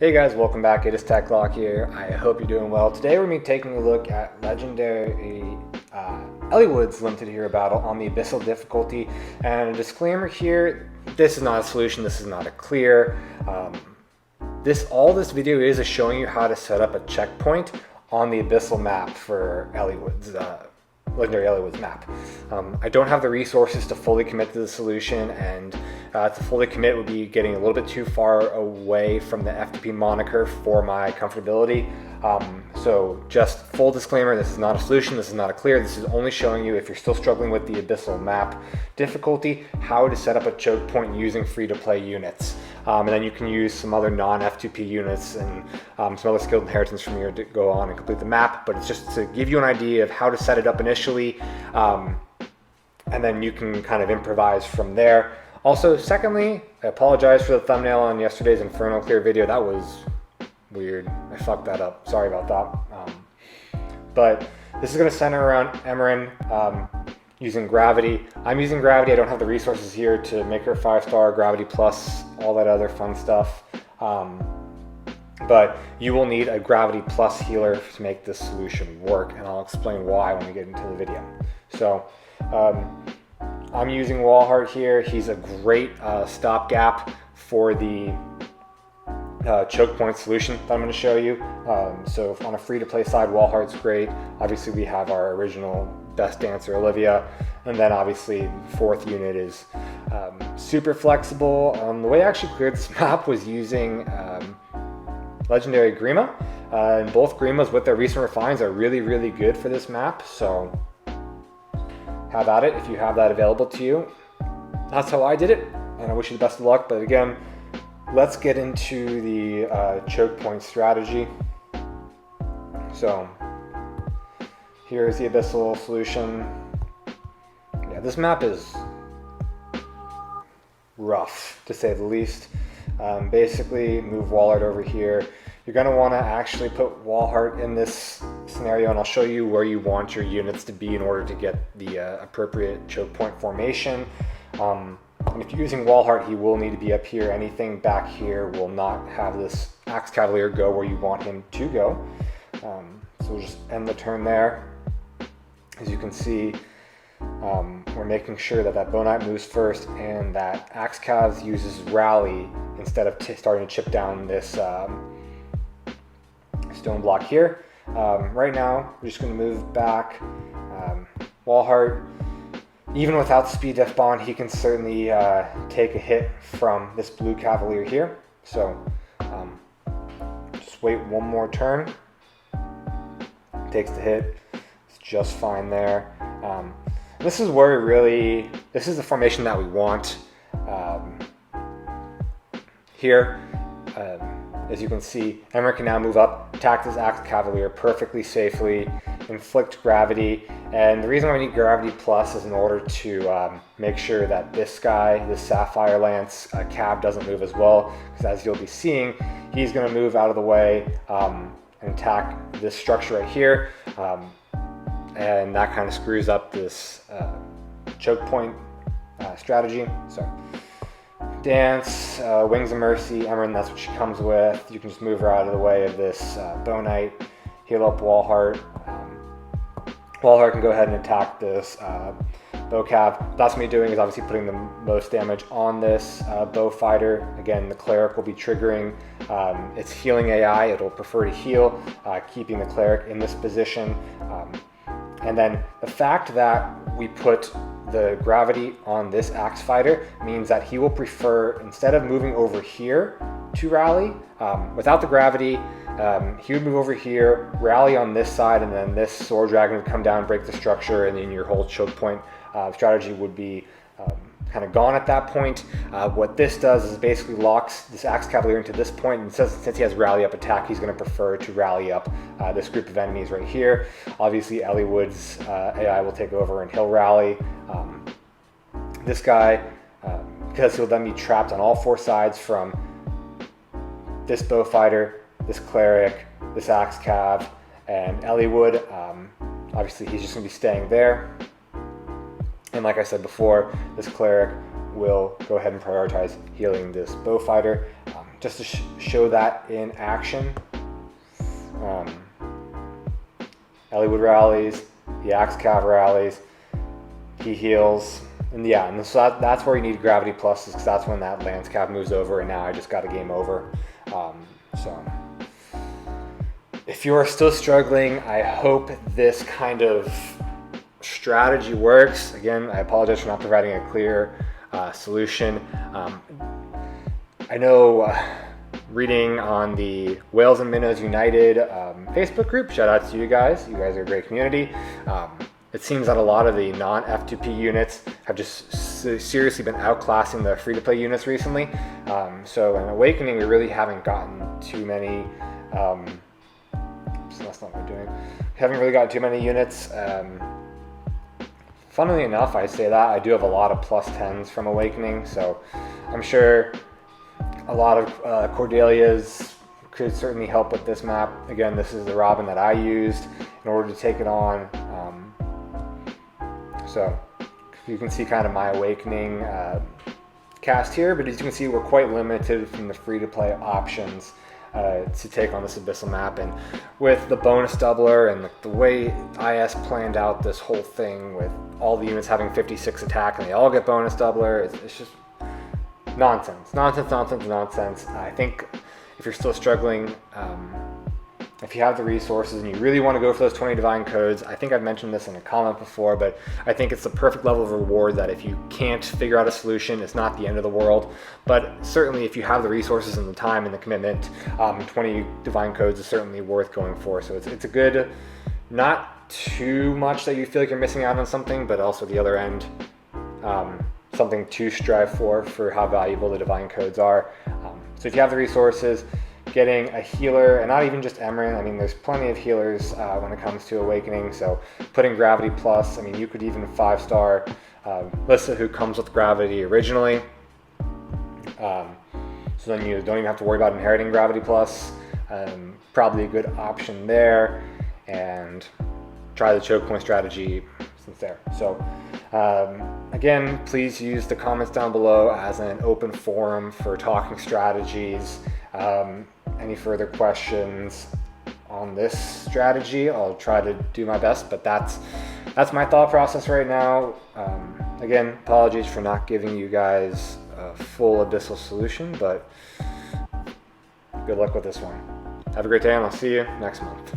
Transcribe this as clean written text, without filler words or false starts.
Hey guys, welcome back. It is Goodluck here. I hope you're doing well. Today we're going to be taking a look at legendary Eliwood's limited hero battle on the Abyssal difficulty. And a disclaimer here, this is not a solution, this is not a clear. All this video is showing you how to set up a checkpoint on the Abyssal map for Eliwood's legendary Eliwood's map. I don't have the resources to fully commit to the solution, and to fully commit would be getting a little bit too far away from the F2P moniker for my comfortability. So just full disclaimer, this is not a solution, this is not a clear, this is only showing you, if you're still struggling with the Abyssal map difficulty, how to set up a choke point using free-to-play units. And then you can use some other non-F2P units and some other skilled inheritance from here to go on and complete the map, but it's just to give you an idea of how to set it up initially, and then you can kind of improvise from there. Also, secondly, I apologize for the thumbnail on yesterday's Infernal Clear video. That was weird. I fucked that up. Sorry about that. But this is going to center around Emmeryn using Gravity. I'm using Gravity. I don't have the resources here to make her 5-star, Gravity Plus, all that other fun stuff. But you will need a Gravity Plus healer to make this solution work, and I'll explain why when we get into the video. So, I'm using Wallheart here. He's a great stopgap for the choke point solution that I'm going to show you. So on a free-to-play side, Wallheart's great. Obviously, we have our original best dancer, Olivia, and then obviously fourth unit is super flexible. The way I actually cleared this map was using legendary Grima, and both Grimas with their recent refines are really, really good for this map. So have at it if you have that available to you. That's how I did it, and I wish you the best of luck. But again, let's get into the choke point strategy. So here's the Abyssal solution. Yeah, this map is rough, to say the least. Basically, move Wallheart over here. You're going to want to actually put Wallheart in this scenario, and I'll show you where you want your units to be in order to get the appropriate choke point formation. And if you're using Wallheart, he will need to be up here. Anything back here will not have this Axe Cavalier go where you want him to go. So we'll just end the turn there. As you can see, we're making sure that that Bow Knight moves first, and that Axe Cav uses Rally instead of starting to chip down this stone block here. Right now, we're just going to move back. Wallheart, even without speed death bond, he can certainly take a hit from this blue Cavalier here. So just wait one more turn. Takes the hit. It's just fine there. This is where this is the formation that we want here. As you can see, Emmeryn can now move up, attack this Axe Cavalier perfectly safely, inflict Gravity, and the reason why we need Gravity Plus is in order to make sure that this guy, this Sapphire Lance Cav, doesn't move as well, because as you'll be seeing, he's going to move out of the way and attack this structure right here, and that kind of screws up this choke point strategy. So Dance, Wings of Mercy, Emmeryn, that's what she comes with. You can just move her out of the way of this Bow Knight, heal up Wallheart. Wallheart can go ahead and attack this Bow Cav. That's me doing is obviously putting the most damage on this Bow Fighter. Again, the Cleric will be triggering its healing AI. It'll prefer to heal, keeping the Cleric in this position. And then the fact that we put the Gravity on this Axe Fighter means that he will prefer, instead of moving over here to rally, without the Gravity, he would move over here, rally on this side, and then this Sword Dragon would come down, break the structure, and then your whole choke point strategy would be kind of gone at that point. What this does is basically locks this Axe Cavalier into this point, and since he has rally up attack, he's going to prefer to rally up this group of enemies right here. Obviously, Eliwood's AI will take over and he'll rally. This guy, because he'll then be trapped on all four sides from this Bow Fighter, this Cleric, this Axe Cav, and Eliwood. Obviously, he's just going to be staying there. And like I said before, this Cleric will go ahead and prioritize healing this Bow Fighter. just to show that in action. Eliwood rallies, the Axe Cav rallies, he heals, and yeah, and so that's where you need Gravity Plus, because that's when that Lance Cav moves over, and now I just got a game over. So if you're still struggling, I hope this kind of strategy works. Again, I apologize for not providing a clear solution. I know reading on the Whales and Minnows United Facebook group, shout out to you guys. You guys are a great community. It seems that a lot of the non-F2P units have just seriously been outclassing the free-to-play units recently. So in Awakening, we really haven't gotten too many. So that's not what we're doing. We haven't really gotten too many units. Funnily enough, I say that I do have a lot of +10s from Awakening, so I'm sure a lot of Cordelia's could certainly help with this map. Again, this is the Robin that I used in order to take it on. So you can see kind of my Awakening cast here, but as you can see, we're quite limited from the free-to-play options to take on this Abyssal map. And with the bonus doubler and the way IS planned out this whole thing with all the units having 56 attack and they all get bonus doubler, it's just nonsense. I think if you're still struggling, if you have the resources and you really want to go for those 20 divine codes, I think I've mentioned this in a comment before, but I think it's the perfect level of reward that if you can't figure out a solution, it's not the end of the world. But certainly if you have the resources and the time and the commitment, 20 divine codes is certainly worth going for. So it's a good, not too much that you feel like you're missing out on something, but also the other end, something to strive for how valuable the divine codes are. So if you have the resources, getting a healer, and not even just Emmeryn, I mean there's plenty of healers when it comes to Awakening, so putting Gravity Plus, I mean you could even 5-star Lissa, who comes with Gravity originally, so then you don't even have to worry about inheriting Gravity Plus. Probably a good option there, and try the choke point strategy since there. So again, please use the comments down below as an open forum for talking strategies. Any further questions on this strategy, I'll try to do my best, but that's my thought process right now. Again, apologies for not giving you guys a full Abyssal solution, but good luck with this one. Have a great day, and I'll see you next month.